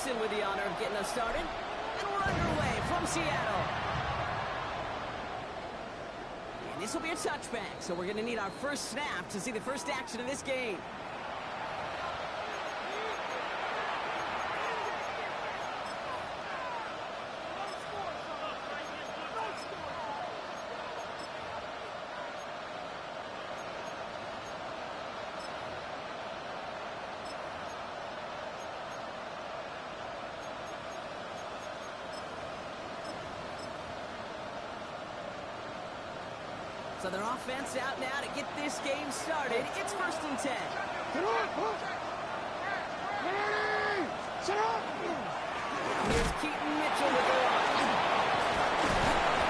Jackson with the honor of getting us started. And we're underway from Seattle. And this will be a touchback, so we're going to need our first snap to see the first action of this game. So their offense out now to get this game started. It's 1st and 10. Here's Keaton Mitchell with the run.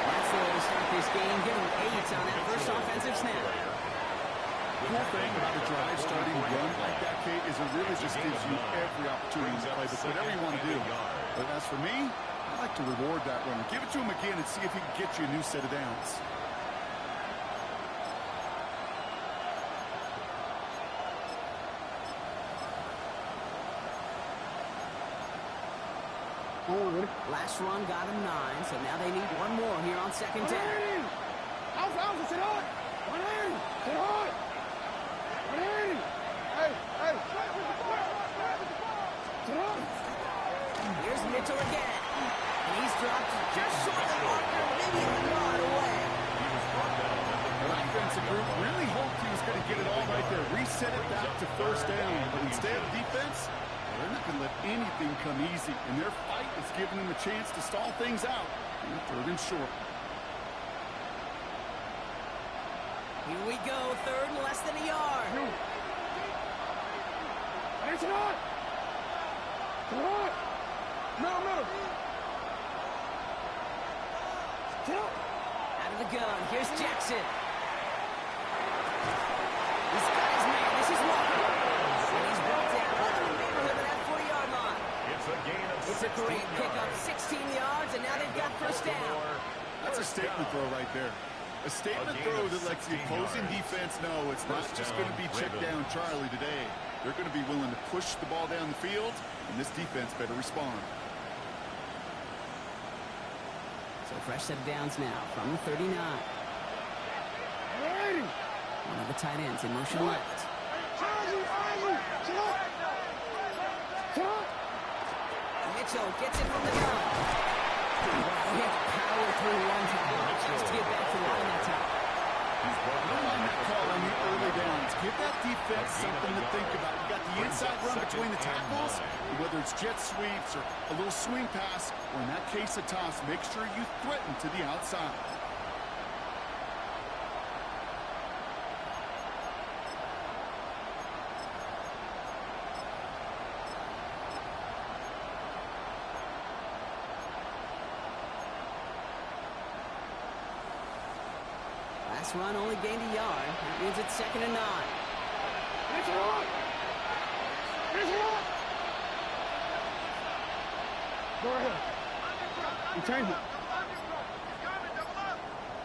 That's the way to start this game. Give them 8 on that first offensive snap. The cool thing about a drive starting run like that, Kate, is it really just gives you every opportunity to play with whatever you want to do. But as for me, I like to reward that runner. Give it to him again and see if he can get you a new set of downs. Last run got him 9, so now they need one more here on 2nd down. Here's Mitchell again. And he's dropped just short of the marker, maybe a yard away. The offensive group really hoped he was going to get it all right there. Reset it back to 1st down. But instead, defense, they're not going to let anything come easy. And their fight is giving them a chance to stall things out. And 3rd and short. Here we go, 3rd and less than a yard. Out of the gun, here's Jackson. He's got his man, this is Walker. And he's brought down right in the neighborhood of that 40-yard line. It's a great pickup, 16 yards, and now they've got 1st down. That's a statement throw right there. A statement throw that lets the opposing defense know it's not just going to be check down Charlie today. They're going to be willing to push the ball down the field, and this defense better respond. So fresh set of downs now from the 39. One of the tight ends in motion left. Mitchell gets it from the gun. He had to power through one time just to get back to the line that time. Call on the early downs. Give that defense something to think about. You got the inside run between the tackles, and whether it's jet sweeps or a little swing pass, or in that case a toss, make sure you threaten to the outside. Last run only gained a yard. That means it's 2nd and 9. Go ahead. We change it.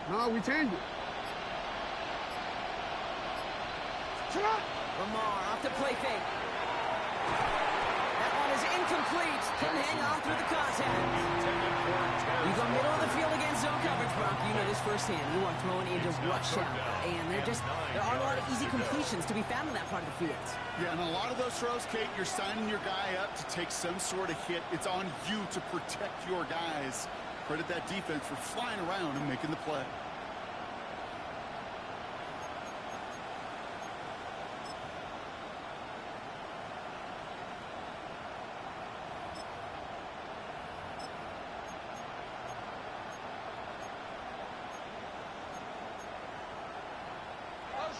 No, we change it. Lamar off the play fake. That one is incomplete. Couldn't hang on through the contact. You go middle of the field against zone coverage, Brock. You know this firsthand. You are throwing into rush out. And there aren't a lot of easy completions to be found in that part of the field. Yeah, and a lot of those throws, Kate, you're signing your guy up to take some sort of hit. It's on you to protect your guys. Credit that defense for flying around and making the play.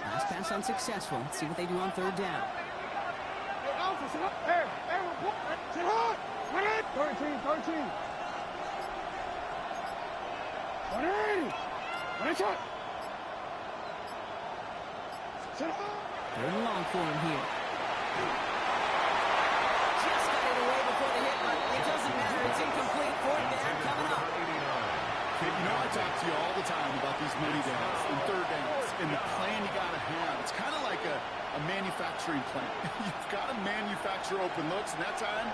Last pass unsuccessful. Let's see what they do on 3rd down. 13. 3rd and long for him here. Just got it away before the hit, but it doesn't matter. It's incomplete. 4th down coming up. Kate, you know I talk to you all the time about these money downs and 3rd downs and the plan you got to have. It's kind of like a manufacturing plant. You've got to manufacture open looks, and that time,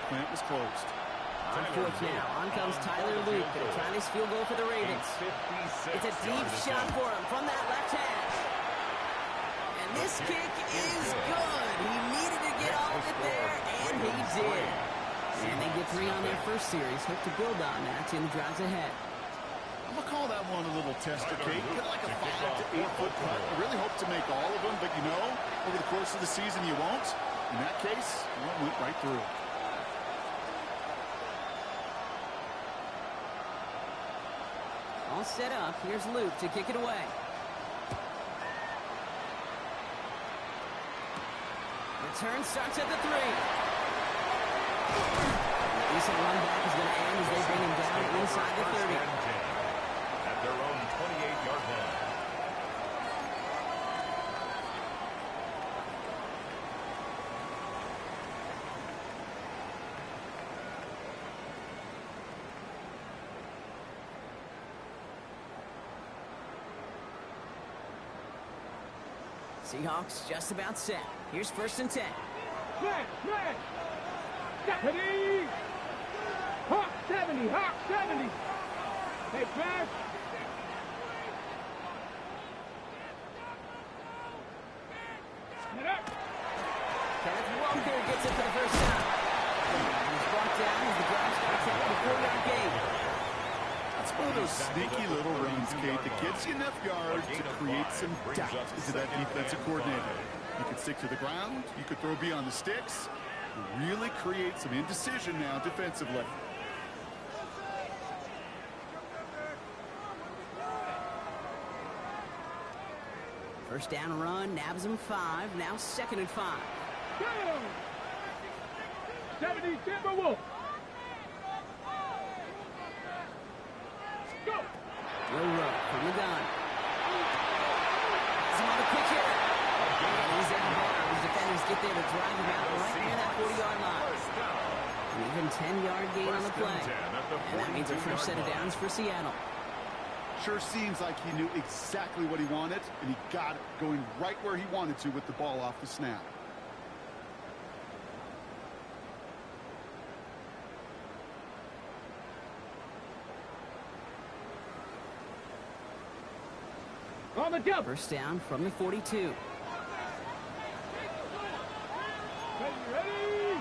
the plant was closed. On fourth now. On comes Tyler Luke. Going to try this field goal for the Ravens. It's a deep shot for him from that left hash. And this kick is good. He needed to get all of it there, and he did. And they get 3 on their first series. Hope to build on that in the drives ahead. I'm going to call that one a little tester, Kate. Get like a 5 to 8 foot putt. I really hope to make all of them, but you know, over the course of the season you won't. In that case, one went right through. All set up. Here's Luke to kick it away. Return starts at the 3. Decent run back is going to end as they bring him down inside the 30. At their own 28-yard line. Seahawks just about set. Here's 1st and 10. Man. Ready. Hawk 70. Hawk 70. Hey, Flash. Get up. Kenneth Walker gets it for the first time. He's brought down as the drive starts out with a 4-yard gain. That's one of those sneaky little runs, Kate, that gets you enough yards to create some doubt into that defensive coordinator. You could stick to the ground. You could throw beyond the sticks. Really create some indecision now defensively. First down run, nabs him 5. Now 2nd and 5. Go. 70 Timberwolves. Go. Will Rowe from the gun. Some on the quick hitter. And he's out of bounds. Defenders get there to drive him out right near that 40-yard line. An even 10-yard gain on the play. And that means a fresh set of downs for Seattle. Sure seems like he knew exactly what he wanted, and he got it going right where he wanted to with the ball off the snap. On the jump. First down from the 42. Ready.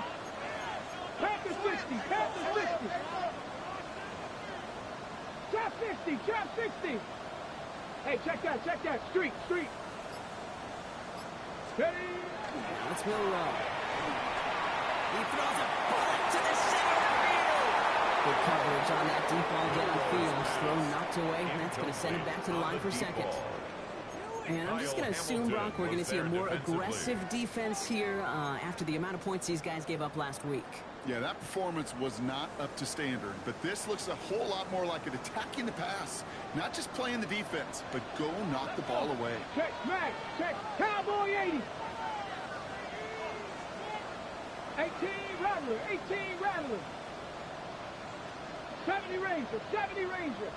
Tap the 60. Tap the 60. Trap 60. Trap 60. Hey, check that. Street. Ready. Now it's Will Rowe. He throws a bullet to the center of the field. Good coverage on that deep ball downfield. Throw knocked away, and that's going to send it back to the line for 2nd. And I'm just going to assume, Brock, we're going to see a more aggressive defense here after the amount of points these guys gave up last week. Yeah, that performance was not up to standard, but this looks a whole lot more like it attacking the pass. Not just playing the defense, but go knock the ball away. Check, Max. Check. Cowboy 80. 18 Rattler. 18 Rattler. 70 Ranger.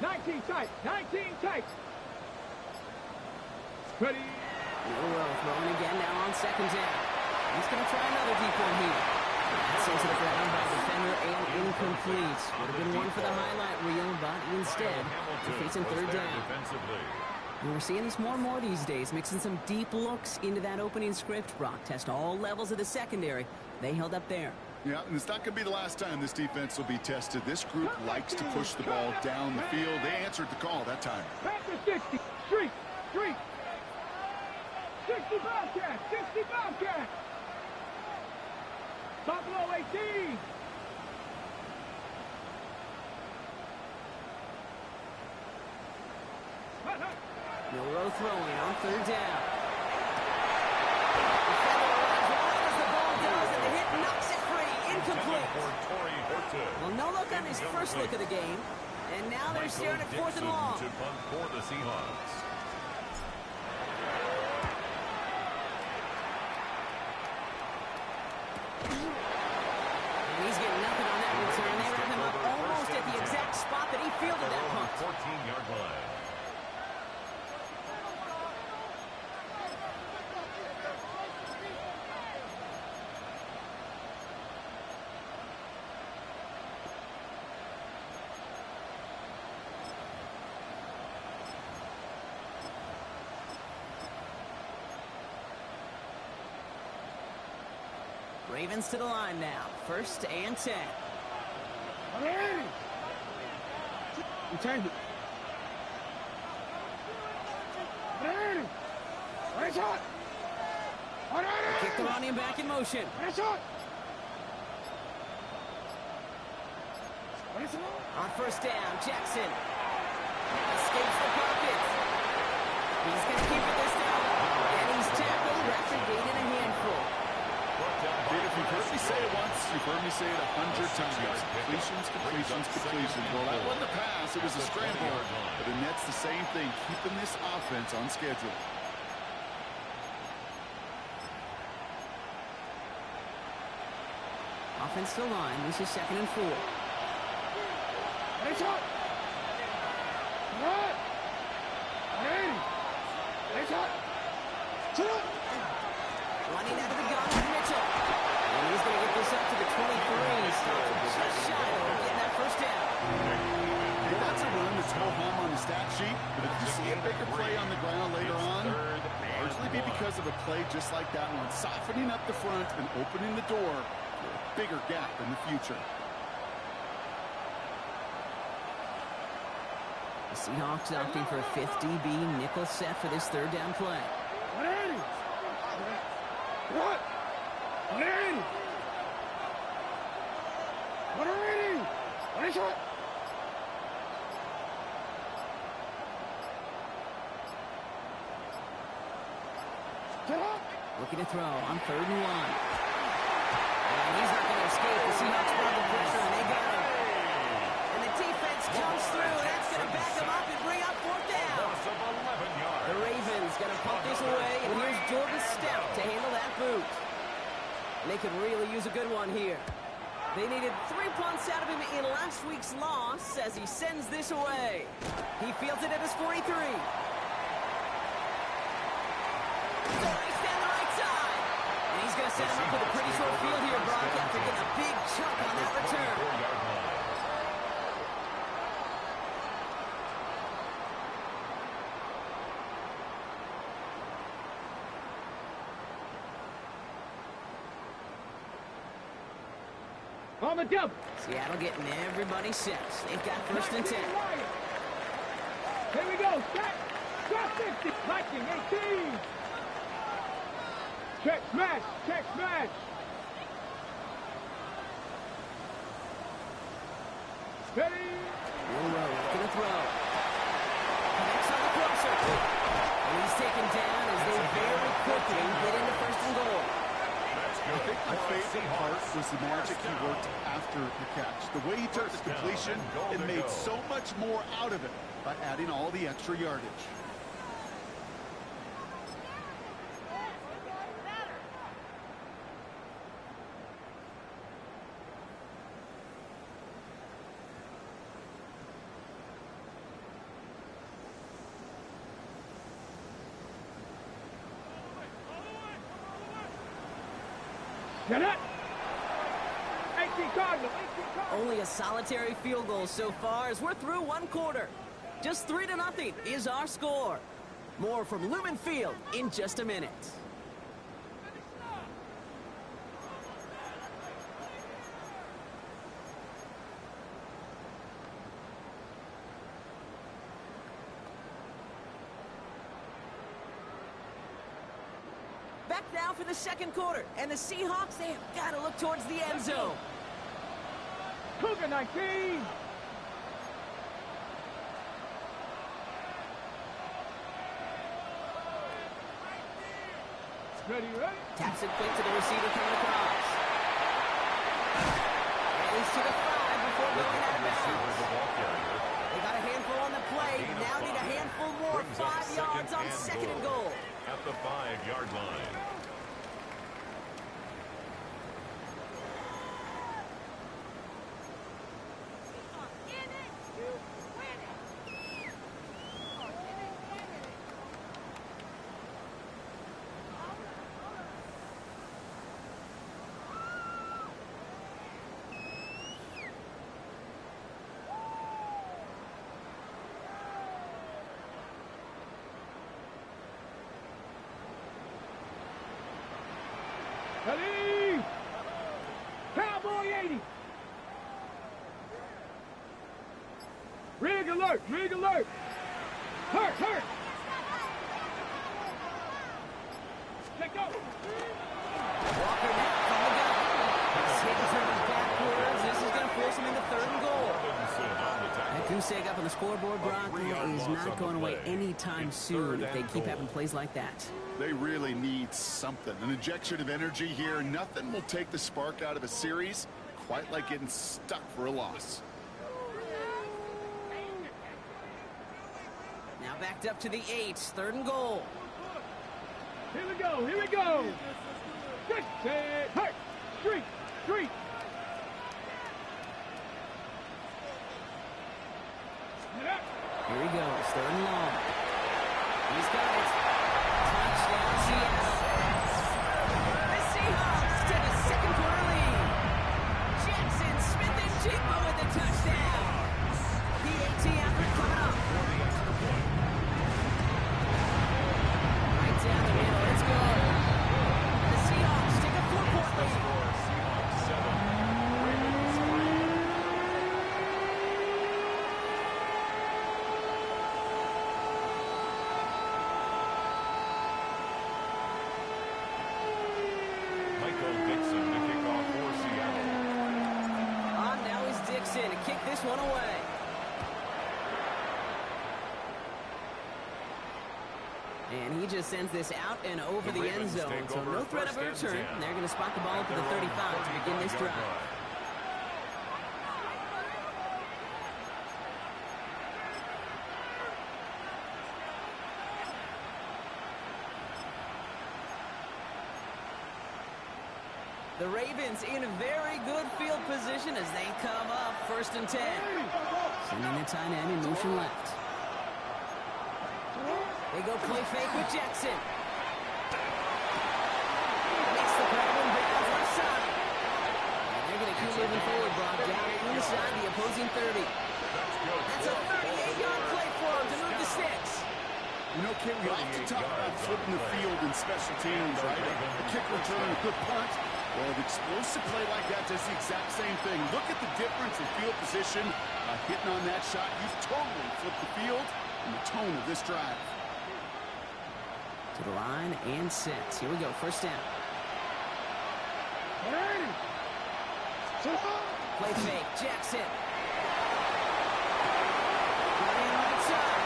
19 tight. Ready. Will Rowe throwing again now on 2nd down. He's going to try another deep one here. Passes to the ground by the defender and incomplete. Would have been one for the highlight reel, but instead, they're facing 3rd down. And we're seeing this more and more these days, mixing some deep looks into that opening script. Brock test all levels of the secondary. They held up there. Yeah, and it's not going to be the last time this defense will be tested. This group likes to push the ball down the field. They answered the call that time. Panther 60. Street. 60 Bobcat. Buffalo 18. Will Rowe throwing on 3rd down. As the ball does, and the hit knocks it free. Incomplete. Well, no look on his first look of the game. And now they're staring at 4th and long. To punt for the Seahawks. And he's getting nothing on that return. They wrap him up almost at the exact spot that he fielded that punt. 14-yard line. Ravens to the line now. 1st and 10. Return it. Kick the running back in motion. On 1st down, Jackson escapes the pocket. He's going to keep it this time. And he's tackled after gaining a handful. Dude, if you've heard me say it once, you've heard me say it 100 times. Completions, completions, completions. Well, that wasn't a pass. It was a scramble. But the Nets the same thing, keeping this offense on schedule. Offense to the line. This is 2nd and 4. Running out of the gun, Mitchell. And he's going to get this up to the 23. Just shy of getting that 1st down. That's a run that's no harm on the stat sheet, but if you see a bigger play on the ground later on, largely be because of a play just like that one, softening up the front and opening the door for a bigger gap in the future. The Seahawks opting for a 5th DB nickel set for this 3rd down play. Looking to throw on 3rd and 1. And he's not going to escape. The Seahawks brought the pressure, and they got him. And the defense comes through, and that's going to back them up and bring up 4th down. The Ravens going to pump this away, and here's Jordan Stout to handle that boot. And they could really use a good one here. They needed 3 punts out of him in last week's loss as he sends this away. He fields it at his 43. He's going to set him up with a pretty short field here, Brock, after getting a big chunk on that return. On the jump. Seattle getting everybody set. They've got 1st and 10. Here we go. Drop 50. Liking 18. Check smash. Check smash. Steady. Wilrow looking to throw. Connects on the crosser. And he's taken down as they very quickly get into 1st and goal. I think my favorite part was the magic he worked after the catch. The way he took the completion and made so much more out of it by adding all the extra yardage. Get it. 18 Cardinal. Only a solitary field goal so far as we're through 1 quarter. Just 3-0 is our score. More from Lumen Field in just a minute. Back now for the 2nd quarter. And the Seahawks, they have got to look towards the end zone. Cougar 19. Ready, ready. Taps it quick to the receiver coming across. Release to the 5 before going out of bounds. They got a handful on the play. Now need a handful more. 5 yards on 2nd and goal. At the 5-yard line. Ready. 180. Rig alert, rig alert. Hurt, hurt. Let go. Walker now from the gun. He's hitting turning backwards. This is going to force him into 3rd and goal. That goose egg up on the scoreboard, Brock, is not going away anytime soon if they keep having plays like that. They really need something. An injection of energy here. Nothing will take the spark out of a series quite like getting stuck for a loss. Now backed up to the 8. 3rd and goal. Here we go, here we go. Good, set, hurt. Street, street. Here he goes, 3rd and long. He's got it. Touchdown, Seattle. The Seahawks take a 2nd quarter lead. Jackson Smith and Jigba with the touchdown. PAT effort coming up. Right down the middle, let's go. The Seahawks take a 4-point lead. Seahawks 7, Ravens 3. Michael Dixon to kick off for Seattle. On now is Dixon to kick this one away. And he just sends this out and over the end zone. So no threat of a return. They're going to spot the ball up to the 35 to begin this drive. The Ravens in a very good field position as they come up 1st and 10. Sending the tight end in motion left. They go play fake with Jackson. Makes the grab and bounds left side. And they're going to keep moving forward, Brock, down inside the opposing 30. That's a 38-yard play for him to move the sticks. You know, Kate, we often talk about flipping the field in special teams, right? A kick return, a good punt. Well, an explosive play like that does the exact same thing. Look at the difference in field position. Hitting on that shot, you've totally flipped the field and the tone of this drive. To the line and set. Here we go, 1st down. Play fake, Jackson. Running right side.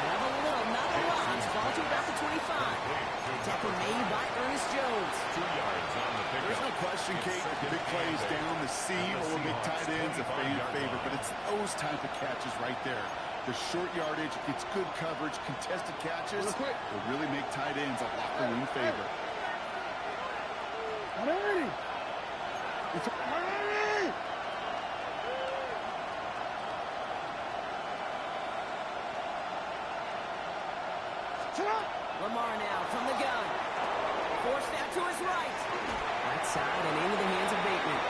Another little, not a lot. Ball to about the 25. Tackle made by Ernest Jones. 2 yards on the pickup. There's no question, Kate, that the big plays down the seam or big tight ends a fan favorite, but it's those type of catches right there. The short yardage, it's good coverage, contested catches will really make tight ends a locker room favorite. Lamar now from the gun. Forced out to his right. Right side and into the hands of Bateman.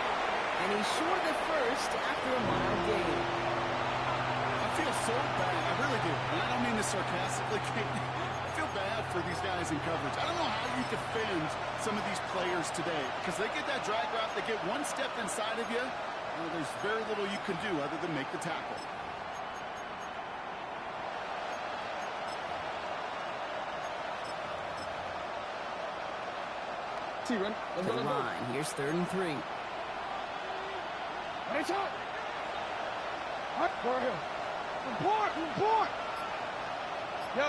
And he's short the first after a mile gain. I feel so bad. I really do. And I don't mean this sarcastically, Kate. I feel bad for these guys in coverage. I don't know how you defend some of these players today because they get that drag route, they get one step inside of you, there's very little you can do other than make the tackle. To the line. Here's 3rd and 3. Right shot. Report. Yo.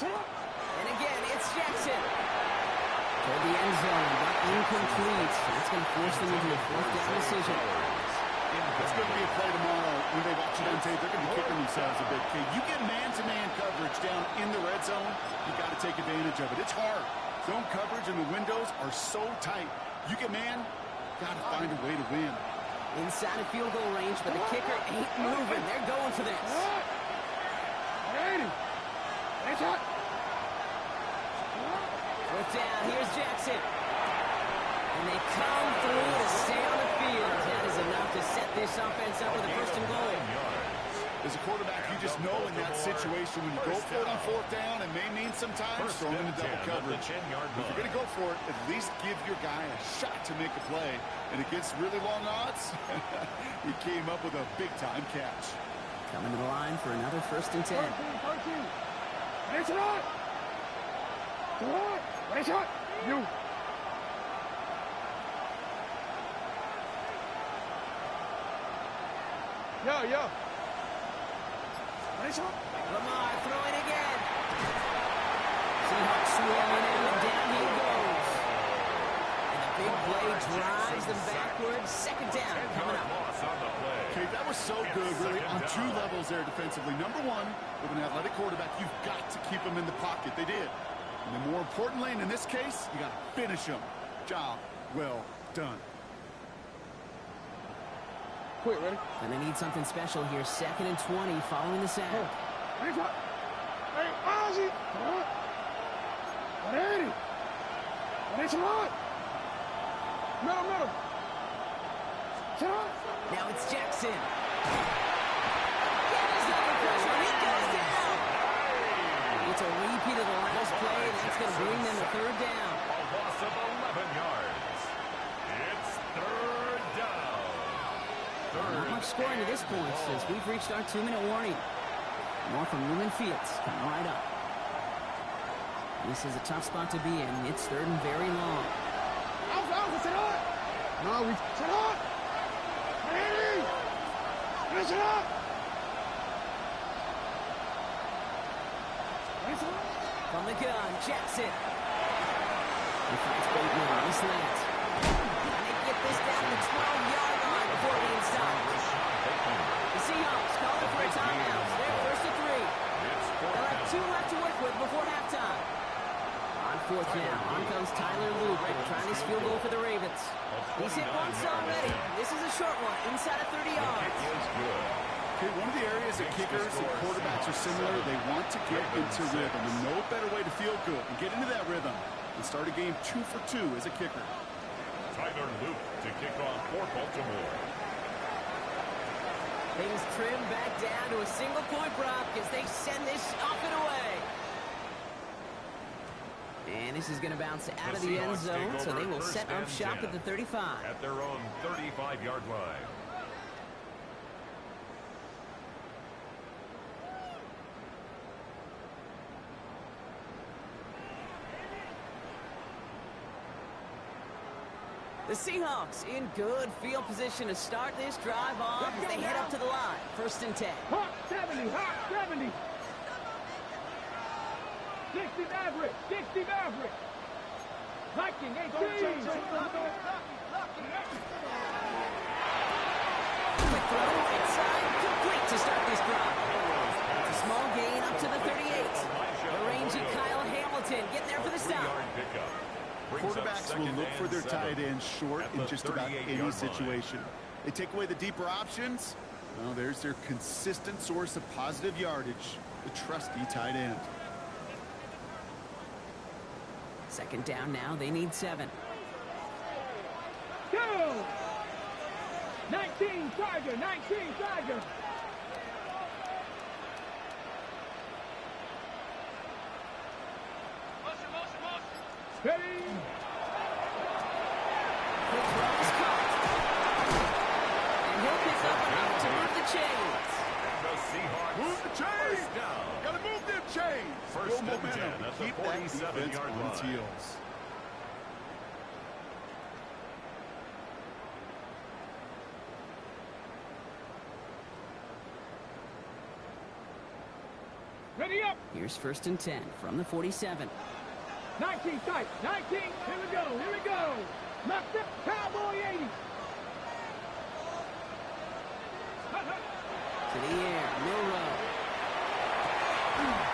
And again, it's Jackson. Toward the end zone, but incomplete. That's going to force them into a 4th down decision. It's going to be a play tomorrow. When they watch it on tape, they're going to be kicking themselves a bit. Kate, you get man-to-man coverage down in the red zone, you got to take advantage of it. It's hard. Zone coverage and the windows are so tight. You get man, got to find a way to win. Inside of field goal range, but the kicker ain't moving. They're going for this. Fourth down. Here's Jackson. And they come through to stay on the field. That is enough to set this offense up with a 1st and goal. As a quarterback, you just know in that situation when you go for it on fourth down, it may mean sometimes throwing into double coverage. If you're going to go for it, at least give your guy a shot to make a play. And against really long odds, he came up with a big-time catch. Coming to the line for another 1st and 10. It's right. It's right. You. Yo. Lamar throwing again. Seahawks swarming in, and down he goes. And a big play drives them backwards. 2nd down coming up. Okay, that was so good, really, on 2 levels there defensively. Number one, with an athletic quarterback, you've got to keep him in the pocket. They did. And then more importantly, and in this case, you got to finish him. Job well done. Quick, ready? Gonna need something special here. 2nd and 20 following the sack. Hey, Ozzy. Ready. It's right. Middle. Now it's Jackson. There's another pressure. He goes down. It's a repeat of the last play. That's going to bring them to 3rd down. A loss of 11 yards. It's 3rd down. Not much scoring to this point since we've reached our 2-minute warning. More from Lumen Fields coming right up. This is a tough spot to be in. It's 3rd and very long. From the gun, Jackson. He finds Bateman on the slant. And they get this down to the 12-yard line before being stopped. The Seahawks calling for a timeout. They're 1st and 3. They'll have 2 left to work with before halftime. On 4th now, on comes Tyler Luke, trying his field goal for the Ravens. He's hit once already. This is a short one, inside of 30 yards. Okay, one of the areas that kickers and quarterbacks are similar, they want to get into rhythm. And no better way to feel good and get into that rhythm and start a game 2 for 2 as a kicker. Tyler Luke to kick off for Baltimore. Things trim back down to a single-point prop as they send this off and away. And this is going to bounce out of the end zone, so they will set up shop at the 35. At their own 35-yard line. The Seahawks in good field position to start this drive off as they head up to the line. 1st and 10. Hot 70. 60 Maverick. Viking 18. Quick throw, inside, complete to start this drive. It's a small gain up to the 38. The rangy Kyle Hamilton getting there for the stop. Quarterbacks will look for their tight end short in just about any situation. They take away the deeper options. Well, there's their consistent source of positive yardage, the trusty tight end. 2nd down now. They need 7. Go! 19 Tiger. Ready? The throw is caught. And he'll pick up enough to move the chains. The Seahawks. Move the chains! First down. Gotta move them chains! First Build and momentum. 10 at the Keep that defense 47-yard on its line. heels. Ready up. Here's 1st and 10 from the 47. 19 tight. 19. Here we go. Left up. Cowboy 80. To the air, Milrow.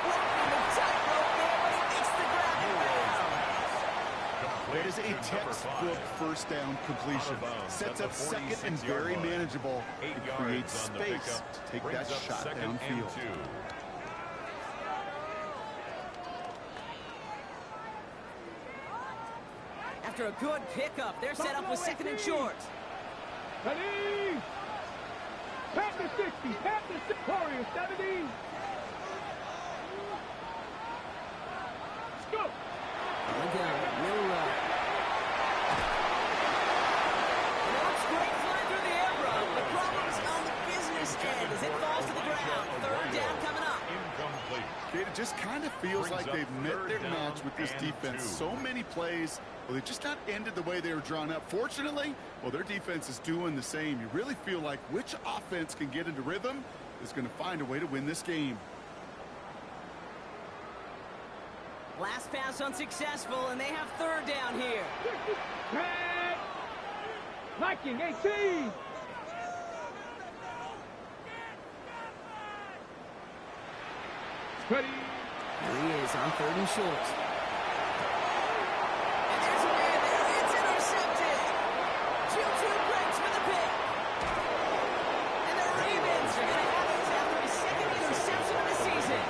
Walking the tightrope there, but he gets the grab. That is a textbook 1st down completion. Sets up 2nd and very manageable. It creates space to take that shot downfield. After a good pickup, they're set up with 2nd and short. Ready? Panther 60, Panther 60, Warriors 70. Let's go. Look out, Milrow. And it looks great flying through the air, bro. The problem's on the business end as it falls to the ground. Third down coming up. Incomplete. It just kind of feels like they've met their match with this defense. So many plays, well, they've just not ended the way they were drawn up. Fortunately, well, their defense is doing the same. You really feel like which offense can get into rhythm is going to find a way to win this game. Last pass unsuccessful, and they have third down here. Tag. Viking 18. Ready. There he is on third and short. And there's a man there. It's intercepted. Juju breaks for the pick. And the Ravens are going to have this after his second interception of the season.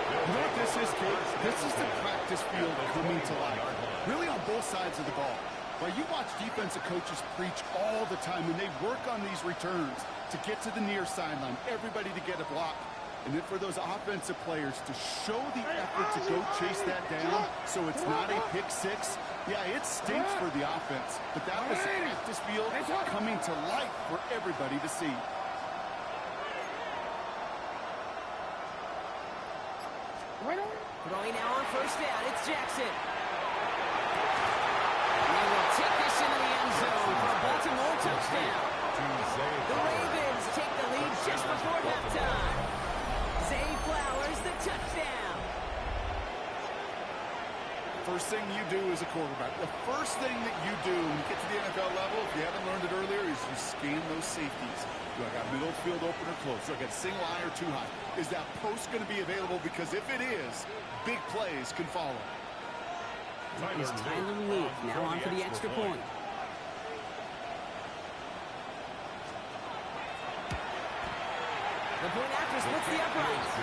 You know what this is, Kate? This is the practice field coming to life. Really on both sides of the ball. Right, you watch defensive coaches preach all the time when they work on these returns to get to the near sideline, everybody to get a block. And then for those offensive players to show the effort to go chase that down so it's not a pick six. Yeah, it stinks for the offense, but that was the practice field coming to life for everybody to see. Throwing now on first down. It's Jackson. They will take this into the end zone for a Baltimore touchdown. The Ravens take the lead just before halftime. Zay Flowers, the touchdown. First thing you do as a quarterback, the first thing that you do when you get to the NFL level, if you haven't learned it earlier, is you scan those safeties. Do I got middle field open or close? Do I got single eye or too high? Is that post going to be available? Because if it is, big plays can follow. Is Tyler Luke now on for the extra point. The point after splits the uprights.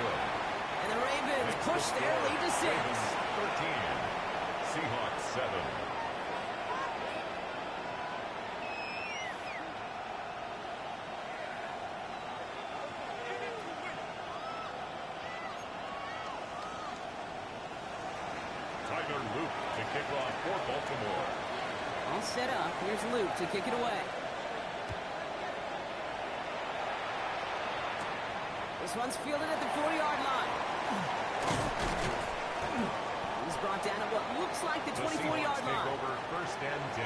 And the Ravens push their lead to 6. 13. Seahawks 7. Tyler Luke to kick off for Baltimore. All set up. Here's Luke to kick it away. This one's fielded at the 40-yard line. He's brought down at what looks like the 24-yard line. Take over first and 10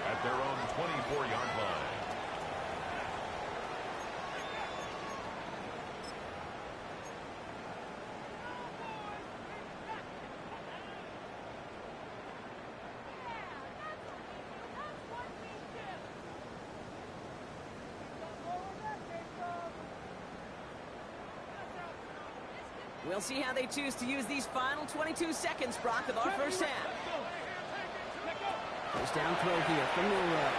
at their own 24-yard line. We'll see how they choose to use these final 22 seconds, Brock, of our first half. First down throw here from Milrow.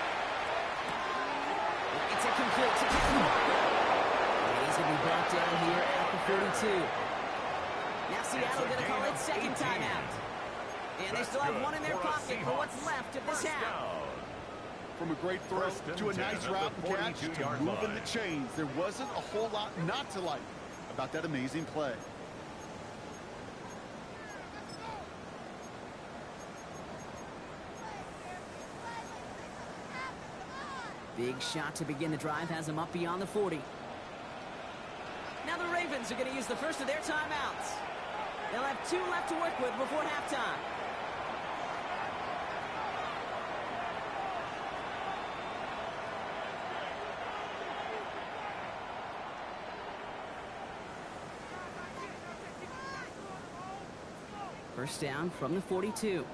It's a complete to Kevin Walker. And he's going to be brought down here at the 42. Now Seattle going to call it second timeout. And they still have one in their pocket for what's left of this half. From a great throw to a nice route and catch to moving the chains. There wasn't a whole lot not to like about that amazing play. Big shot to begin the drive has them up beyond the 40. Now the Ravens are going to use the first of their timeouts. They'll have 2 left to work with before halftime. First down from the 42.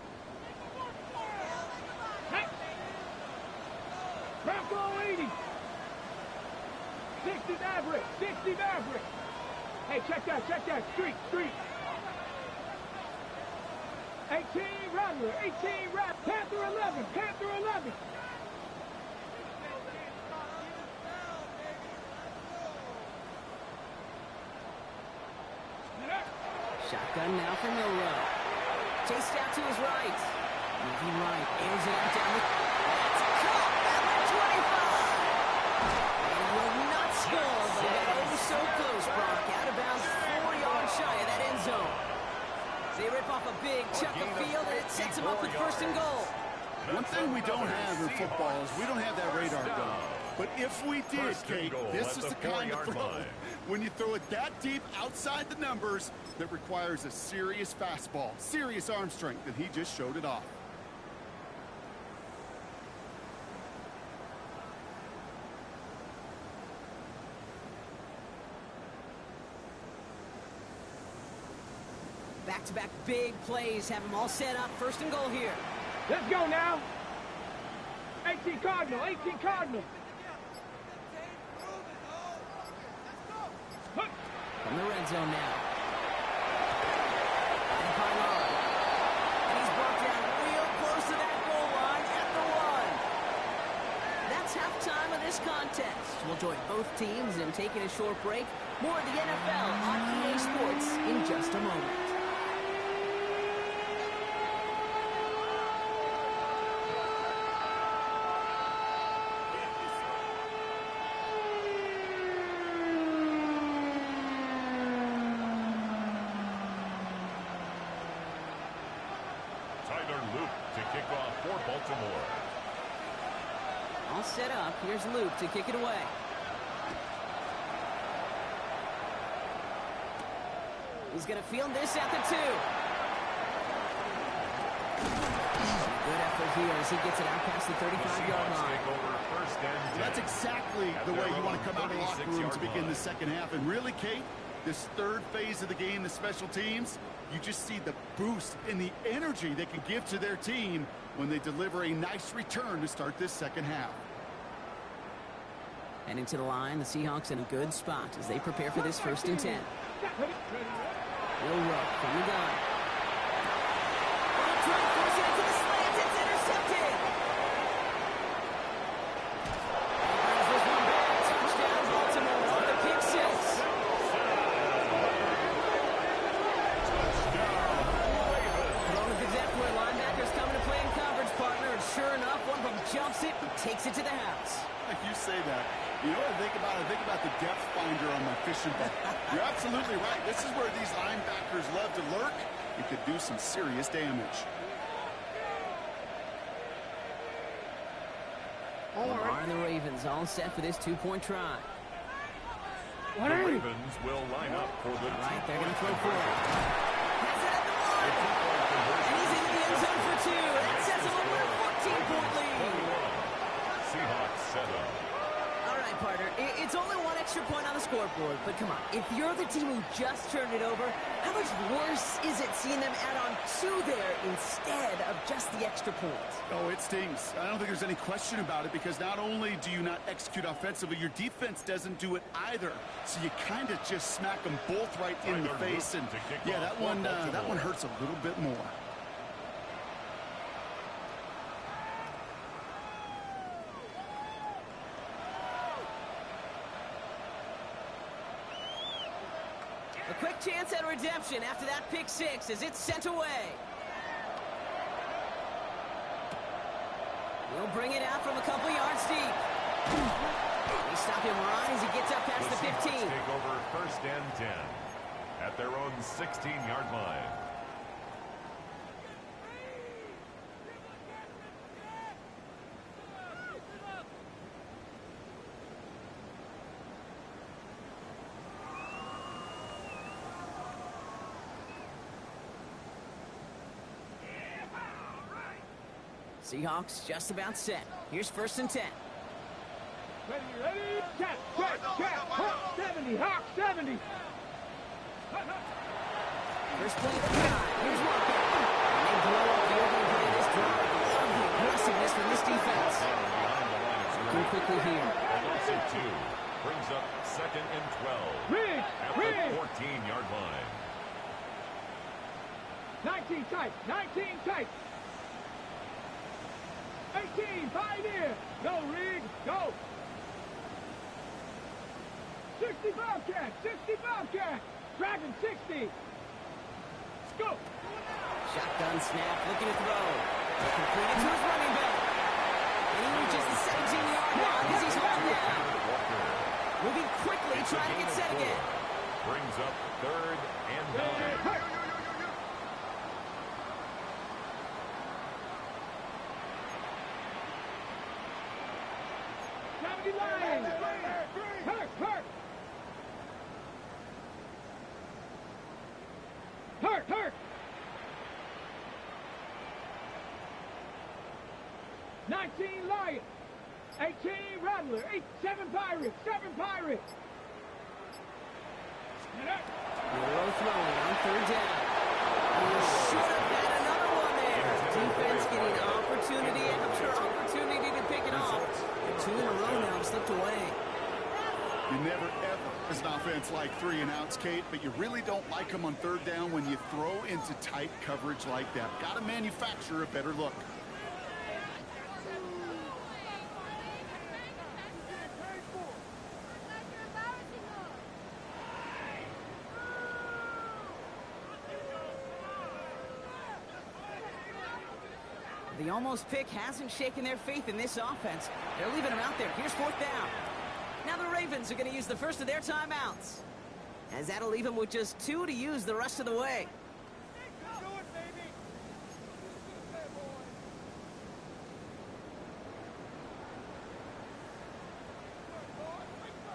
Bronco 80. 60 Maverick. 60 Maverick. Hey, check that. Street. 18 Rattler. 18 Rattler. Panther 11. Shotgun now for Milrow. Chased out to his right. Moving right. Airs it out down the... That's caught at the 25. And will not shy of that end zone. They rip off a big chunk of field, and it sets them up with first and goal. One thing we don't have in football is we don't have that radar gun. But if we did, Kate, this is the kind of throw, when you throw it that deep outside the numbers, that requires a serious fastball, serious arm strength, and he just showed it off. Back-to-back big plays have them all set up. First and goal here. Let's go now. 18 Cardinal, 18 Cardinal. From the red zone now. And Pylon. And he's brought down real close to that goal line at the 1. That's halftime of this contest. We'll join both teams in taking a short break. More of the NFL on EA Sports in just a moment. All set up. Here's Luke to kick it away. He's going to field this at the 2. Good effort here as he gets it out past the 35-yard line. That's exactly the way you want to come out of the locker room to begin the second half. And really, Kate, this third phase of the game, the special teams, you just see the boost and the energy they can give to their team when they deliver a nice return to start this second half. And into the line, the Seahawks in a good spot as they prepare for this 1st and 10. Will Rowe from the gun. Trying to force it into the slants. It's intercepted. And this one back. Touchdown, Baltimore on the pick 6. Throwing the exact way linebackers coming to play in coverage, partner. And sure enough, one of them jumps it and takes it to the house. You say that. You know what I think about? I think about the depth finder on my fishing boat. You're absolutely right. This is where these linebackers love to lurk. It could do some serious damage. Lamar and the Ravens all set for this 2-point try. The Ravens will line up for the right, they're going to throw for it. Has it at the 1. And he's in the end zone for 2. That sets him up with a 14-point lead. Seahawks set up. All right, partner. It's only one extra point on the scoreboard, but come on. If you're the team who just turned it over, how much worse is it seeing them add on 2 there instead of just the extra point? Oh, it stings. I don't think there's any question about it because not only do you not execute offensively, your defense doesn't do it either. So you kind of just smack them both right in the face. And yeah, that one hurts a little bit more. A quick chance at redemption after that pick 6 as it's sent away. He'll bring it out from a couple yards deep. They stop him right as he gets up past the 15. Take over 1st and 10 at their own 16-yard line. Seahawks just about set. Here's 1st and 10. Ready, catch, Hawk 70, Hawk 70. First play of the drive. Here's Walker. And they blow up the opening play of this drive. Love the aggressiveness from this defense. Looking quickly here. Also 2 brings up 2nd and 12 at the 14-yard line. 19 tight, 19 tight. 18, pioneer. Go, Reed, go. 60 Bobcat, 60 Bobcat. Dragon 60. Let's go. Shotgun snap, looking to throw. Completed to his running back. And he reaches the 17-yard line as he's hauled down. Moving quickly, trying to get set again. brings up 3rd and 9. Hurt! 19 Lions, 18 Rattler, 7 Pirates, 7 Pirates. Low throwing on 3rd down. You should have had another one there. Defense getting opportunity after opportunity to pick it off. 2 in a row now slipped away. You never, ever, as an offense, like 3 and outs, Kate, but you really don't like them on 3rd down when you throw into tight coverage like that. Got to manufacture a better look. The almost pick hasn't shaken their faith in this offense. They're leaving him out there. Here's 4th down. Now the Ravens are going to use the first of their timeouts, as that'll leave them with just 2 to use the rest of the way.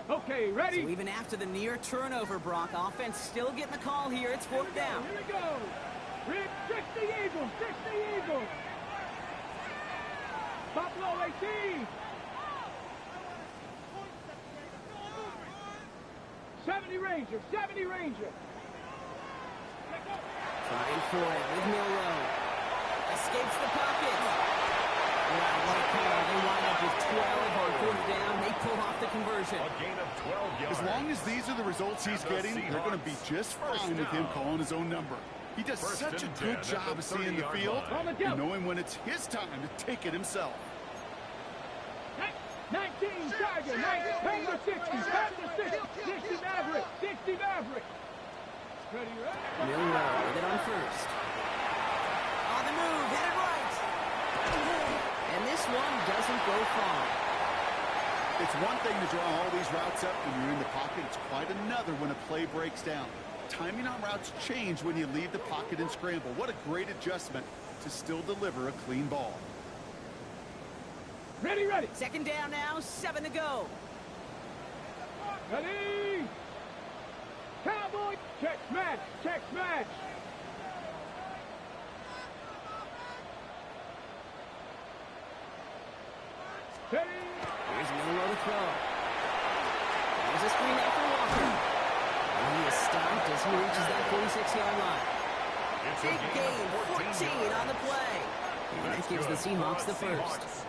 Okay, ready? So even after the near turnover, Brock, offense still getting the call here. It's 4th down. Here we go. Rick, 60 Eagles, 60 Eagles. Buffalo 18. 70 Rangers, 70 Rangers. Trying for it with Milroe. Escapes the pocket. Wow, what a call. They wind up with 12 on 4th down. They pull off the conversion. A gain of 12 yards. As long as these are the results he's getting, they're going to be just fine with him calling his own number. He does such a good job of seeing the field and knowing when it's his time to take it himself. 19 Tiger, 19 60, 60 Maverick, 60 Maverick. Ready, right? Milroe with it on 1st. On the move, headed right. And this one doesn't go far. It's one thing to draw all these routes up when you're in the pocket. It's quite another when a play breaks down. Timing on routes change when you leave the pocket and scramble. What a great adjustment to still deliver a clean ball. Ready, ready. 2nd down now, 7 to go. Ready. Cowboy, check smash, check smash. Ready. Here's Milroe to throw. There's a screen after Walker. And he is stopped as he reaches that 46-yard line. Big gain, 14 on the play. And that gives the Seahawks the first.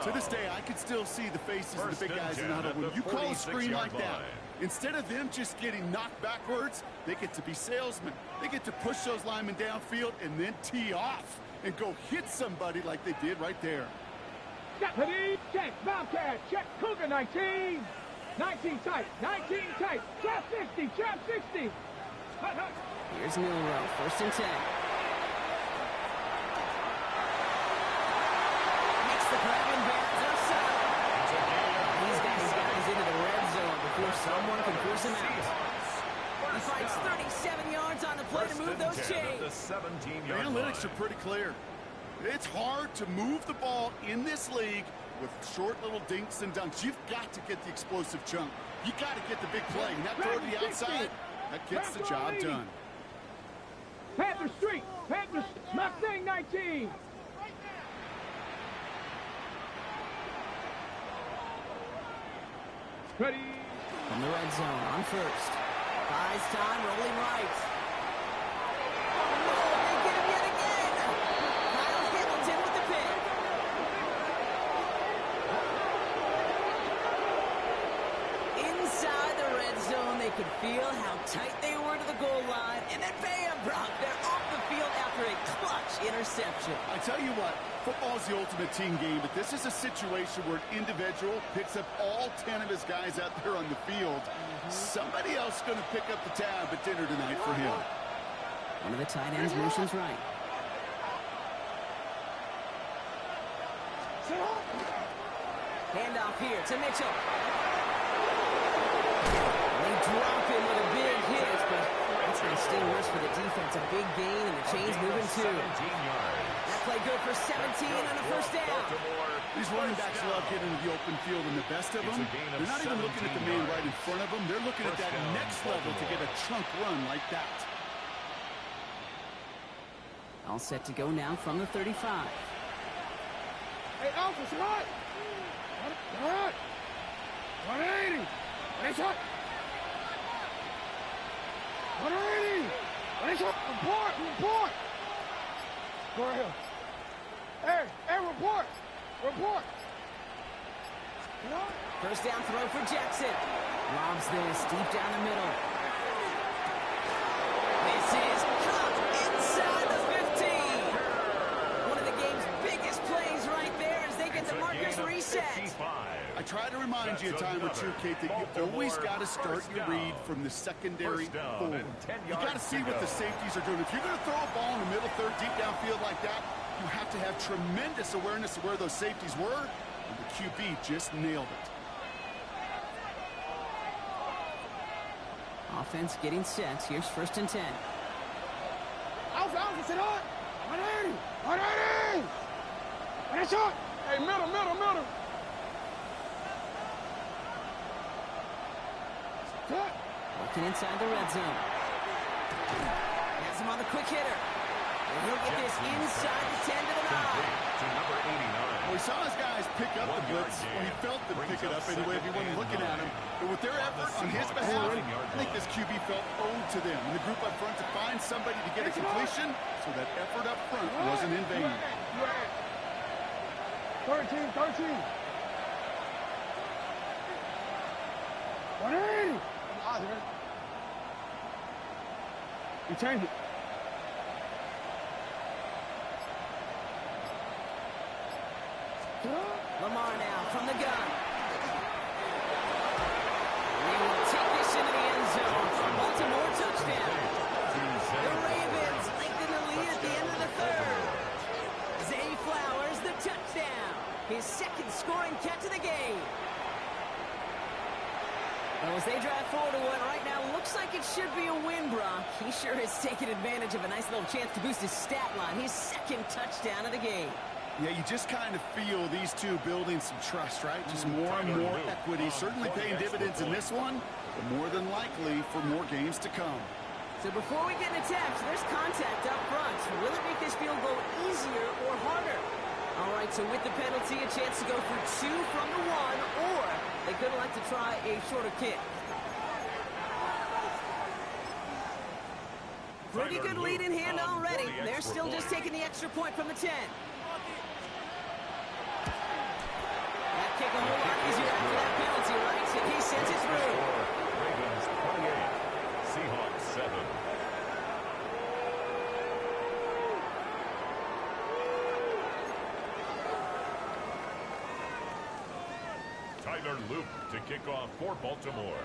To this day, I can still see the faces of the big guys in the huddle. When you call a screen like that, instead of them just getting knocked backwards, they get to be salesmen. They get to push those linemen downfield and then tee off and go hit somebody like they did right there. Ready, check, Bobcat, check, Cougar 19. 19 tight, 19 tight, trap 60, trap 60. Here's Milroe, 1st and 10. Makes the grab and bounds outside. He's got his guys into the red zone before someone can force him out. He fights 37 yards on the play to move those chains. The analytics are pretty clear. It's hard to move the ball in this league with short little dinks and dunks. You've got to get the explosive chunk. You got to get the big play. And that throw to the outside, that gets the job done. Panther Street, Panther Mustang 19. Ready. From the red zone on 1st. Buys time, rolling right. Could feel how tight they were to the goal line, and then bam, Brock, they're off the field after a clutch interception. I tell you what, football's the ultimate team game, but this is a situation where an individual picks up all 10 of his guys out there on the field. Somebody else is going to pick up the tab at dinner tonight for him. One of the tight ends motions right. Handoff here to Mitchell. They drop him with a big And still worse for the defense. A big gain, and the chain's moving too. 17 yards. That play good for 17 and a first down. These running backs love getting into the open field, and the best of them, they're not even looking at the man right in front of them. They're looking at that next level to get a chunk run like that. All set to go now from the 35. Hey, Alpha, shot! Shot! 180! What is shot? 180! What is shot? Report! Report! Go ahead. Hey, report! Report! First down throw for Jackson. Lobs this deep down the middle. This is caught inside the 15. One of the game's biggest plays right there as they get the markers reset. I try to remind you a time or two, Kate, that you always got to start your read from the secondary forward. You got to see what the safeties are doing. If you're going to throw a ball in the middle third, deep downfield like that, you have to have tremendous awareness of where those safeties were, and the QB just nailed it. Offense getting set. Here's first and 10. Alpha, sit on! 180! 180! What is shot? Hey, middle! Working inside the red zone. Has him on the quick hitter. And he'll get this inside the 10 to the 9. To number 89. Well, we saw his guys pick up the blitz. Well, he felt them pick it up anyway if he wasn't looking at him. But with their effort on his behalf, I think this QB felt owed to them. And the group up front to find somebody to get a completion, so that effort up front wasn't in vain. 13. 180! You change it. Lamar now from the gun. He will take this into the end zone. Baltimore touchdown. The Ravens lengthen the lead at the end of the third. Zay Flowers the touchdown. His second scoring catch of the game. Well, as they drive forward to what right now looks like it should be a win, Brock. He sure has taken advantage of a nice little chance to boost his stat line. His second touchdown of the game. Yeah, you just kind of feel these two building some trust, right? Just more and more equity. Certainly paying dividends in this one, but more than likely for more games to come. So before we get an attempt, there's contact up front. So will it make this field goal easier or harder? All right, so with the penalty, a chance to go for 2 from the 1, or they could like to try a shorter kick. Pretty good lead in hand already. They're still just taking the extra point from the 10. That kick a whole lot easier after that penalty, right? And he sends it through. Ravens 28, Seahawks 7. Tyler Luke to kick off for Baltimore.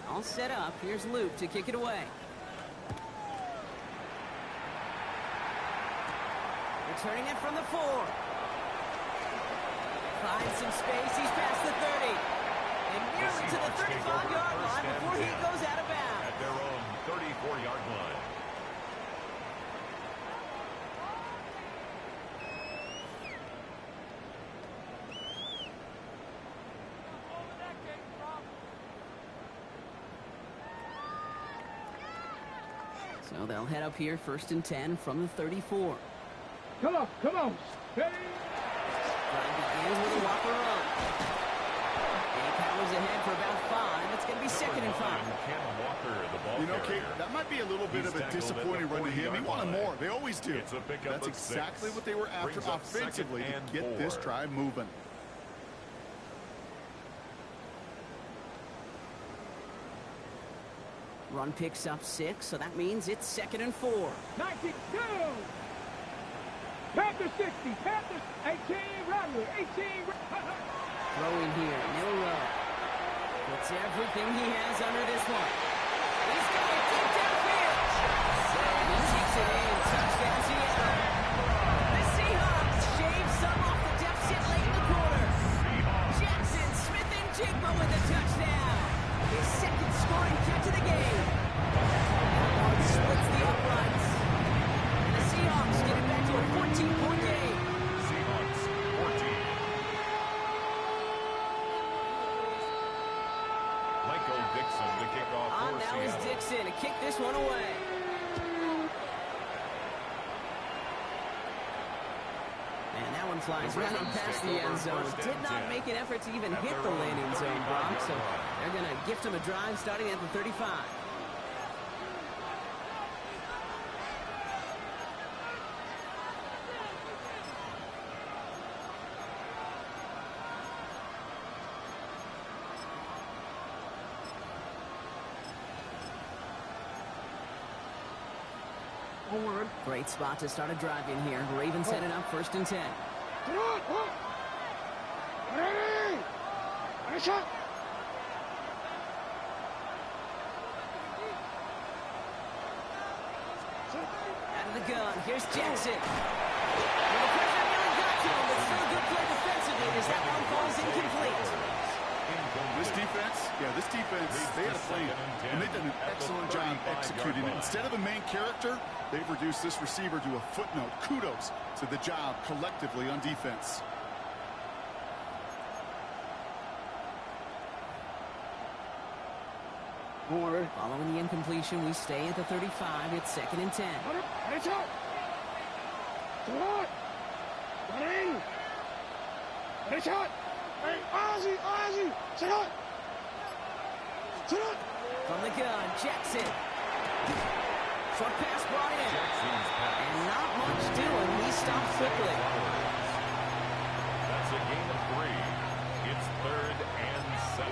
All set up. Here's Luke to kick it away. Returning it from the 4. Finds some space. He's past the 30. And nearly to the 35-yard line before he goes out of bounds. At their own 34-yard line. So they'll head up here, first and 10 from the 34. Come on. Ready? Drive begins with a Whopper run. And he powers ahead for about 5. It's going to be second and 5. Ken Walker, the ball You know, Kate, carrier. that might be a little bit He's of a tackled disappointing at the run to him. He 40-yard wanted line. more. They always do. It's a pickup That's of exactly 6. what they were after Brings up offensively to second get and this 4. drive moving. Run picks up 6, so that means it's second and 4. 19, go! Panthers 60, Panthers 18, Rattler, 18. Throwing here, middle row. Puts everything he has under this one. He's going deep downfield. He takes it in. Touchdown, Seattle. The Seahawks shave some off the deficit late in the quarter. Jackson one flies right on past the end zone. Did not make an effort to even hit the landing zone, Brock. So they're going to gift him a drive starting at the 35. Great spot to start a drive in here. Ravens heading up 1st and 10. Out of the gun. Here's Jackson. Well, the pressure really got to him, but still good play defensively as that one falls incomplete. This defense, they had a plan, and they've done an excellent job executing it. Instead of a main character, they've reduced this receiver to a footnote. Kudos to the job collectively on defense. Following the incompletion, we stay at the 35. It's 2nd and 10. From the gun, Jackson. Short pass brought in. And not much doing. He stops quickly. That's a gain of 3. It's 3rd and 7.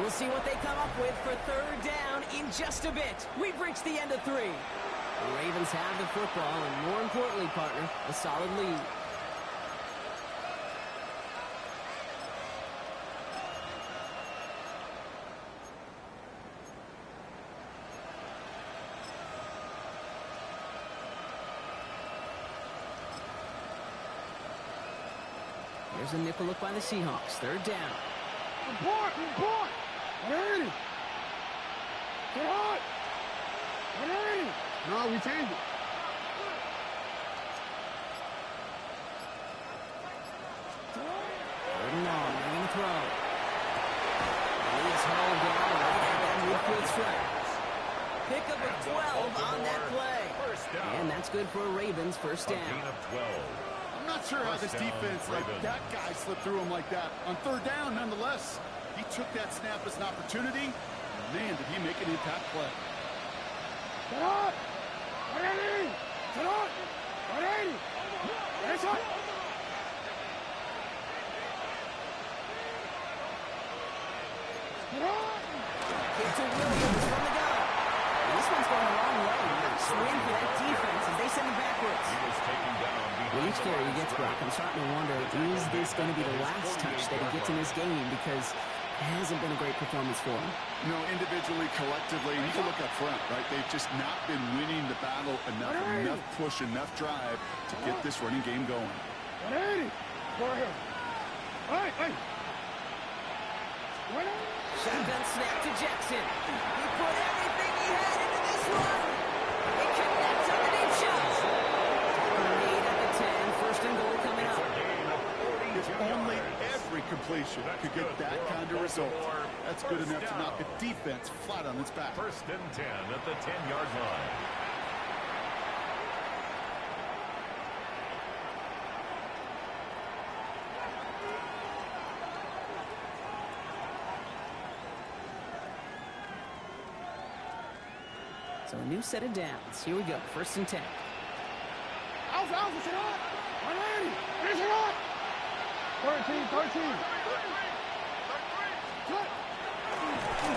We'll see what they come up with for 3rd down in just a bit. We've reached the end of 3. The Ravens have the football, and more importantly, partner, a solid lead. There's a nickel look by the Seahawks. 3rd down. No, we changed it. Third and long, ready to throw. He is hauled down right at that midfield stretch. Pick up a 12 on that play. And that's good for a Ravens 1st down. A gain of 12. I'm not sure how this defense let that guy slip through him like that. On 3rd down, nonetheless, he took that snap as an opportunity. Man, did he make an impact play. Get to Williams from the gun. This one's going a long way. Nice win for that defense as they send him backwards. He was taken down. With each carry he gets, Brock, I'm starting to wonder, is this going to be the last touch that he gets in this game? Because it hasn't been a great performance for him. You know, individually, collectively, you can look up front, right? They've just not been winning the battle enough push, enough drive to get this running game going. Shotgun snap to Jackson. He put everything he had into this one. He connects on the deep shot. Lead at the 10. 1st and goal coming up. If only every completion could get that kind of result. That's good enough to knock a defense flat on its back. 1st and 10 at the 10-yard line. So a new set of downs. Here we go. 1st and 10. Alpha, 13.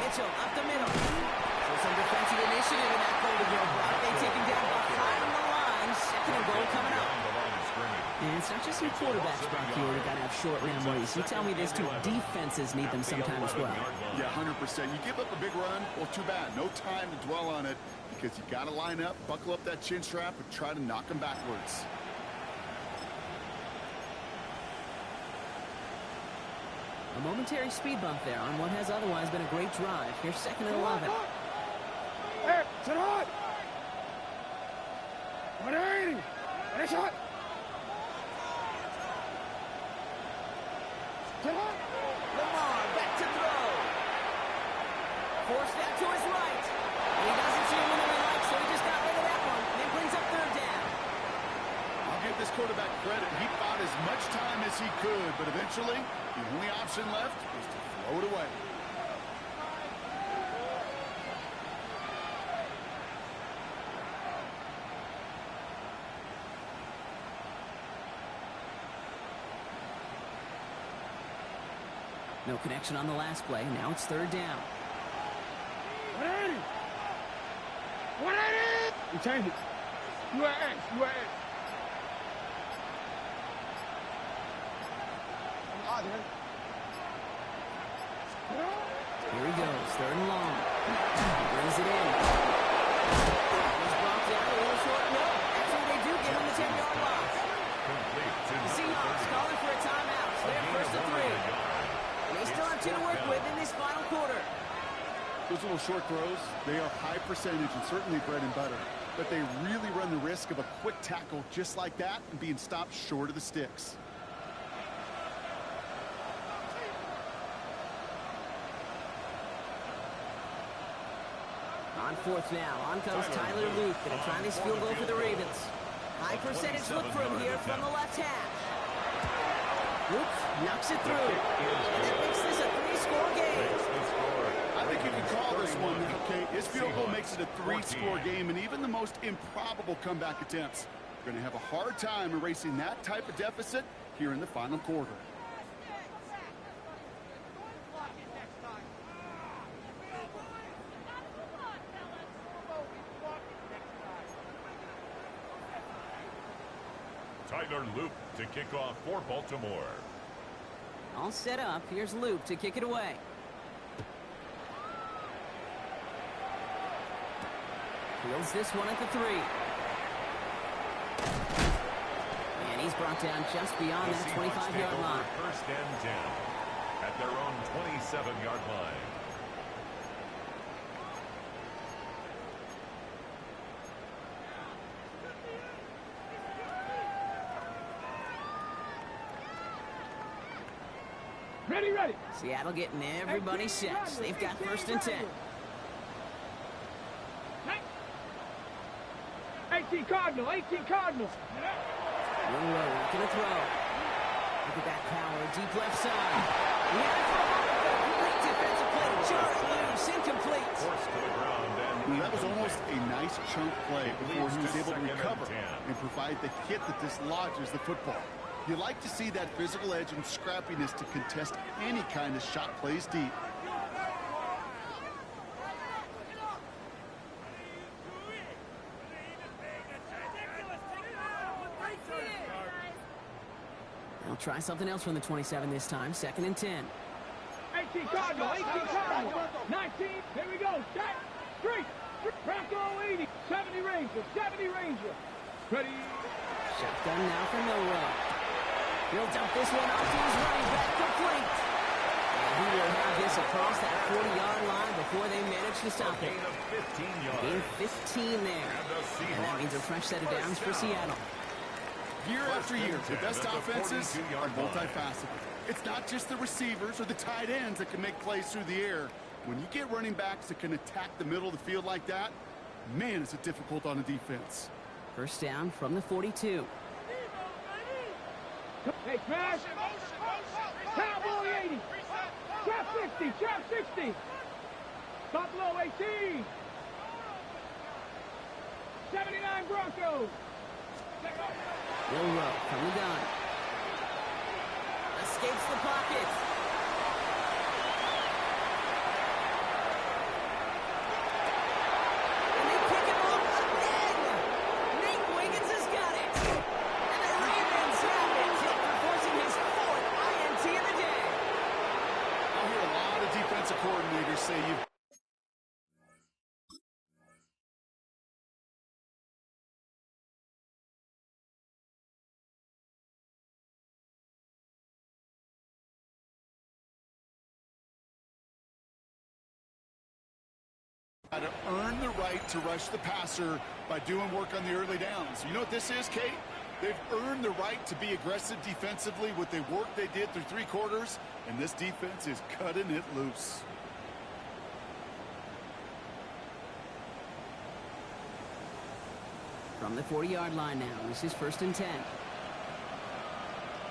Mitchell up the middle. So some defensive initiative in that goal to go. They take him down behind the line. 2nd and goal coming up. And it's not just some quarterbacks back here that got to have short memories. You tell me this too. Defenses need them sometime as well. Yeah, 100%. You give up a big run, well, too bad. No time to dwell on it because you got to line up, buckle up that chin strap, and try to knock them backwards. A momentary speed bump there on what has otherwise been a great drive. Here's 2nd and 11. Lamar back to throw. Forced that to his right. He doesn't see him in the right, so he just got rid of that one. Incomplete this quarterback credit. He fought as much time as he could, but eventually, the only option left was to throw it away. No connection on the last play. Now it's third down. 180! 180! You change it. UAX, UAX. Here he goes, third and long. Brings it in. He's brought down a little short. No, that's what they do. Give him the 10-yard loss. The Seahawks calling for a timeout. So they're first and 3. And they still have 2 to work with in this final quarter. Those little short throws, they are high percentage and certainly bread and butter. But they really run the risk of a quick tackle just like that and being stopped short of the sticks. On fourth now, on comes Tyler Luke. Going to try this field goal for the Ravens. High percentage look for him here from the left hash. Luke knocks it through. And that makes this a 3-score game. I think you can call this one, okay? His field goal makes it a 3-score game, and even the most improbable comeback attempts are going to have a hard time erasing that type of deficit here in the final quarter. Tyler Luke to kick off for Baltimore. All set up. Here's Luke to kick it away. Fields this one at the 3. And he's brought down just beyond that 25-yard line. First and 10 at their own 27-yard line. Ready, ready. Seattle getting everybody set. They've got first and 10. 18 Cardinal, 18 Cardinal. Monroe looking to throw. Look at that power, deep left side. Great defensive play. Just loose, incomplete. Forced to the ground and That was almost a nice chunk play before he was able to recover and provide the hit that dislodges the football. You like to see that physical edge and scrappiness to contest any kind of shot plays deep. They'll try something else from the 27 this time. Second and 10. 18 Cardinal, 18 Cardinal. 19, here we go. Set, street, Bronco 80, 70 Ranger, 70 Ranger. Ready. Shotgun now for Milroe. He'll dump this one off to his running back, complete. And he will have this across that 40-yard line before they manage to stop it. Gain 15 there. And that means a fresh set of downs for Seattle. Year after year, the best offenses are multifaceted. It's not just the receivers or the tight ends that can make plays through the air. When you get running backs that can attack the middle of the field like that, man, is it difficult on a defense. First down from the 42. Hey, smash. Cowboy 80. Trap 60, trap 60. Buffalo 18. 79 Broncos. Milroe from the gun. Escapes the pocket. And they pick him up again. Nate Wiggins has got it. And the Ravens have it after forcing his 4th INT of the day. I hear a lot of defensive coordinators say you got to earn the right to rush the passer by doing work on the early downs. You know what this is, Kate? They've earned the right to be aggressive defensively with the work they did through 3 quarters, and this defense is cutting it loose. From the 40-yard line now, this is first and 10.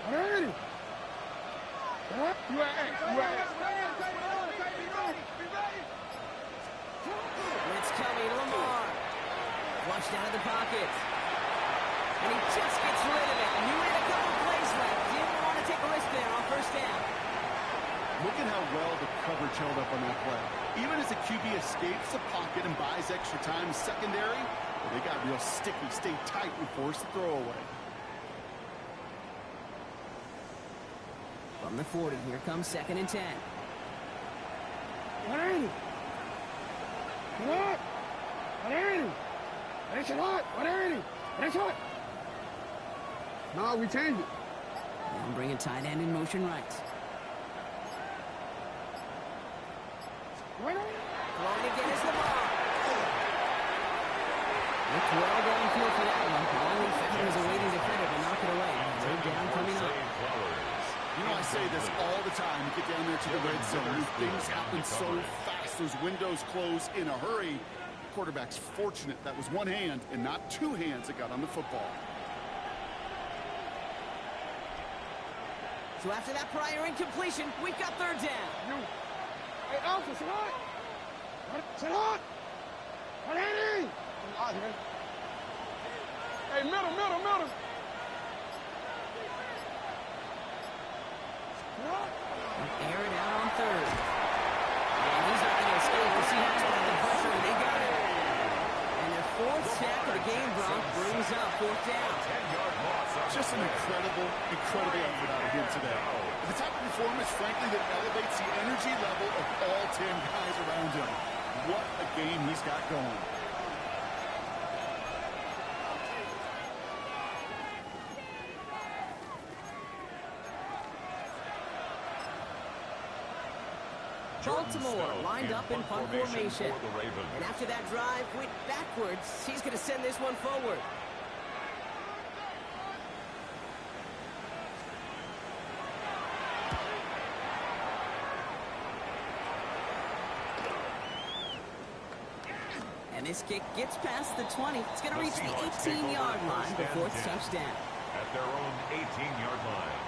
It's coming, Lamar. Flushed out of the pocket. And he just gets rid of it. He had a couple plays left. Didn't want to take a risk there on first down. Look at how well the coverage held up on that play. Even as the QB escapes the pocket and buys extra time secondary, well, they got real sticky, stayed tight, and forced the throw away. From the 40, here comes 2nd and 10. No, we changed it. And bring a tight end in motion right. Throwing again is Lamar. Looked well downfield for that one. Only found was a waiting defender to knock it away. Third down coming up. You know, I say this all the time. You get down there to the red zone. Things happen so fast. Those windows close in a hurry. Quarterback's fortunate that was one hand and not two hands that got on the football. So after that prior incompletion, we've got third down. Hey, Alpha, sit on. Sit on. Hey, middle. Air it out on third. And he's not going to escape. The Seahawks got the pressure, and they got it. And their fourth sack of the game, Bronk, brings up fourth down. Just an incredible effort out of him today. The type of performance, frankly, that elevates the energy level of all 10 guys around him. What a game he's got going. Baltimore lined up in punt formation. And after that drive went backwards, he's going to send this one forward. And this kick gets past the 20. It's going to reach the 18-yard line before it's touchdown. At their own 18-yard line.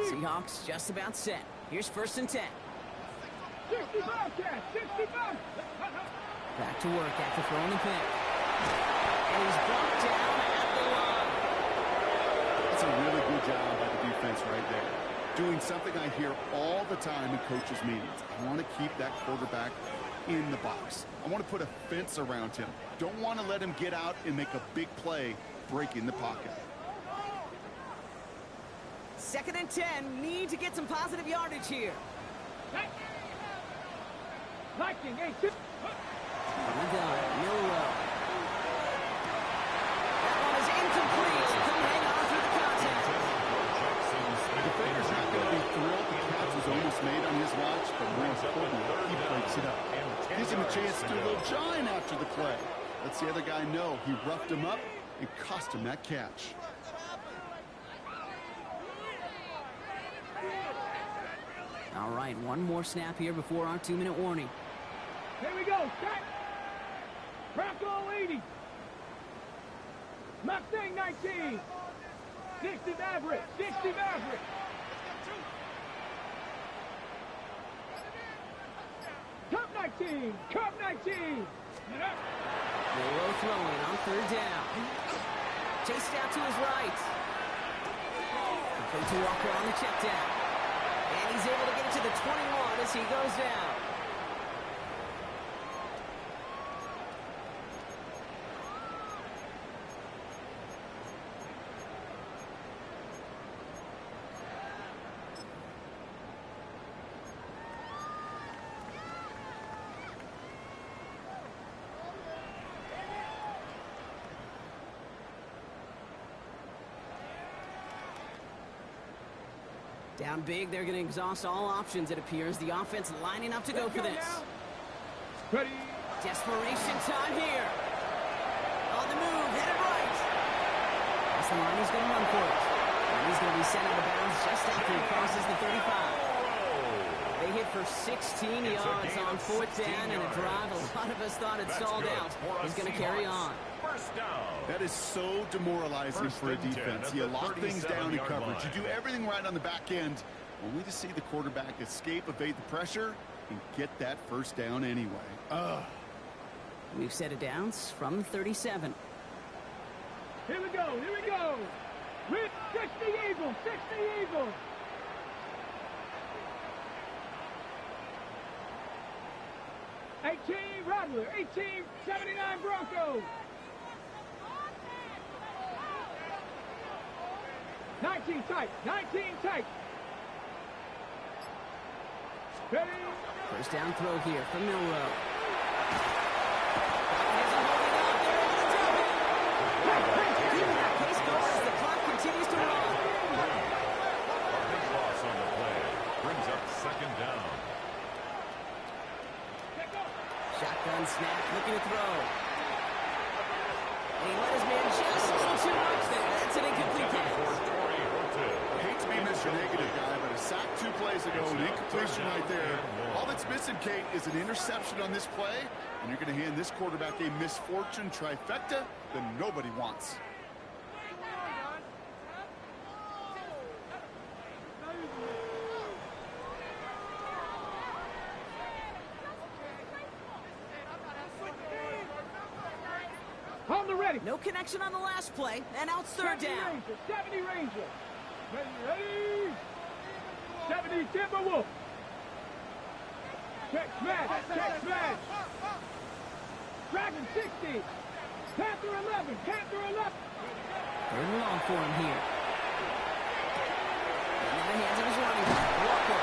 Seahawks just about set. Here's 1st and 10. 65, Cat, 65. Back to work after throwing the pick. And he's brought down at the line. That's a really good job by the defense right there. Doing something I hear all the time in coaches' meetings. I want to keep that quarterback in the box. I want to put a fence around him. Don't want to let him get out and make a big play breaking the pocket. 2nd and 10. Need to get some positive yardage here. Lightning, hey, Milrow. That one is incomplete. Couldn't hang on through the contact. The defender's not going to be thrilled the catch was almost made on his watch, but more importantly, he breaks it up. Gives him a chance to do a little shine after the play. Lets the other guy know he roughed him up and cost him that catch. All right, one more snap here before our 2-minute warning. Here we go, set. Bronco 80. Mustang 19. 60 Maverick, 60 Maverick. Cup 19, Cup 19. Milrow throwing on 3rd down. Chased out to his right. Complete to Walker on the check down. And he's able to get it to the 21 as he goes down. Down big, they're going to exhaust all options, it appears. The offense lining up to go for this. Ready. Desperation time here. On the move, headed right. That's the line, he's going to run for it. And he's going to be sent out of bounds just after he crosses the 35. They hit for 16 yards on fourth down and a drive a lot of us thought had stalled out. He's going to carry on. First down. That is so demoralizing for a defense. You lock things down in coverage. You do everything right on the back end, only to see the quarterback escape, evade the pressure, and get that first down anyway. We've set it downs from the 37. Here we go. Here we go. With 60 Eagles. 60 Eagles. Rattler, 79 Broncos. 19 tight, 19 tight. Ready? First down throw here from Milroe. Keeping that pace going as the clock continues to run. A big loss on the play. Brings up second down. Shotgun snap, looking to throw. And he let his man just a little too much there. That's an incomplete pass. I hate to be Mr. Negative guy, but a sack 2 plays ago, an incompletion right there. All that's missing, Kate, is an interception on this play, and you're going to hand this quarterback a misfortune trifecta that nobody wants. On the ready. No connection on the last play, and out third down. 70 Ranger. Ready. 70 Timberwolf. Check smash. Check smash. Dragon 60. Panther 11. Panther 11. Third and long for him here. Into the hands of his running back, Walker.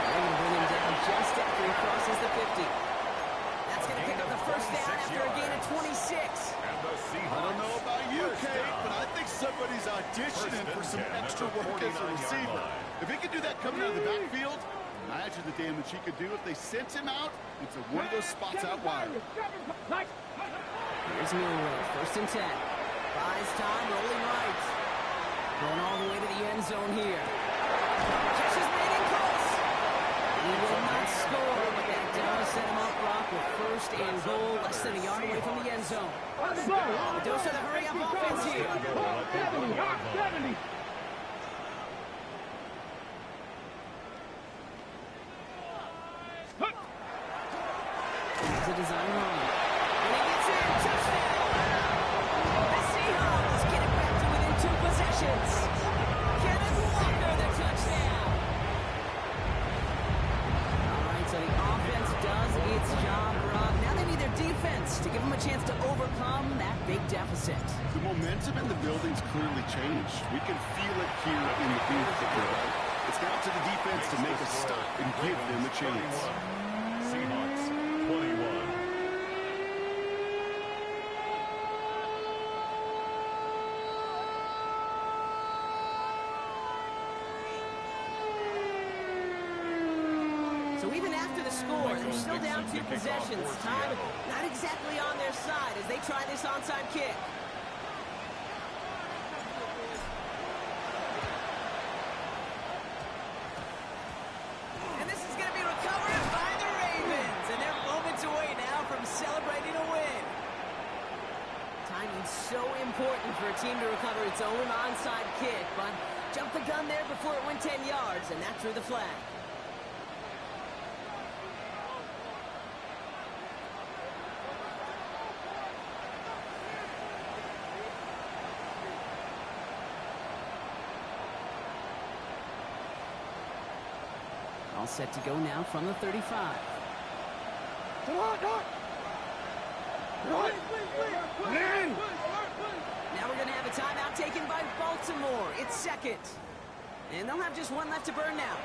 They're going to bring him down just after he crosses the 50. That's going to pick up the first down after a gain of 26. I don't know about you, Kate, but I think somebody's auditioning for some extra work as a receiver. If he could do that coming out of the backfield, imagine the damage he could do if they sent him out into one of those spots out wide. Here's Milroe, first and 10. Buys time, rolling right. Going all the way to the end zone here. Catch is made in close. He will not score, but that does set him up, Brock, with first and goal, less than a yard away from the end zone. A dose of the hurry-up offense here. 70. It's a design run. And he gets in, touchdown! The Seahawks get it back to within 2 possessions. Kenneth Walker, the touchdown! All right, so the offense does its job, Rob. Now they need their defense to give them a chance to overcome that big deficit. The momentum in the building's clearly changed. We can feel it here in the booth. It's down to the defense to make a stop and give them a chance. Seahawks 21. So even after the score, they're still down 2 possessions. Time not exactly on their side as they try this onside kick. And this is going to be recovered by the Ravens. And they're moments away now from celebrating a win. Timing's so important for a team to recover its own onside kick. But jumped the gun there before it went 10 yards, and that drew the flag. All set to go now from the 35. Come on, Doc. Now we're going to have a timeout taken by Baltimore. It's second. And they'll have just one left to burn now.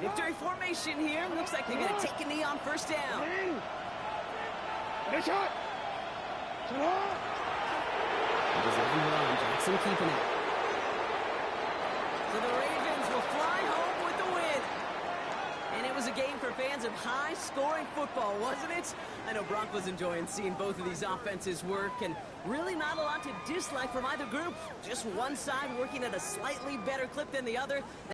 Victory formation here. Looks like they're going to take a knee on first down. Good shot. Jackson keeping it. So the Ravens will fly home with the win. And it was a game for fans of high-scoring football, wasn't it? I know Brock was enjoying seeing both of these offenses work, and really not a lot to dislike from either group. Just one side working at a slightly better clip than the other.